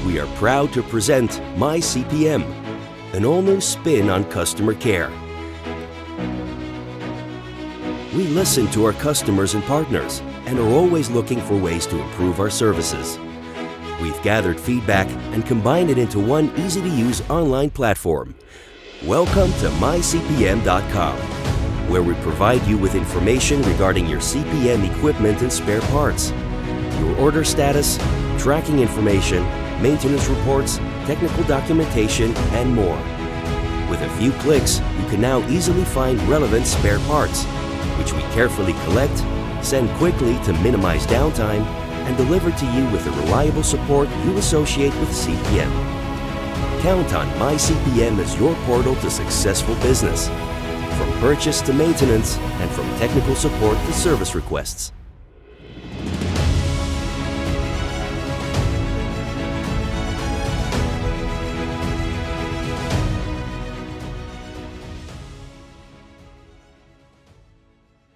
we are proud to present myCPM, an all-new spin on customer care. We listen to our customers and partners and are always looking for ways to improve our services. We've gathered feedback and combined it into one easy-to-use online platform. Welcome to myCPM.com, where we provide you with information regarding your CPM equipment and spare parts, your order status, tracking information, maintenance reports, technical documentation, and more. With a few clicks, you can now easily find relevant spare parts, which we carefully collect, send quickly to minimize downtime, and deliver to you with the reliable support you associate with CPM. Count on myCPM as your portal to successful business, from purchase to maintenance and from technical support to service requests.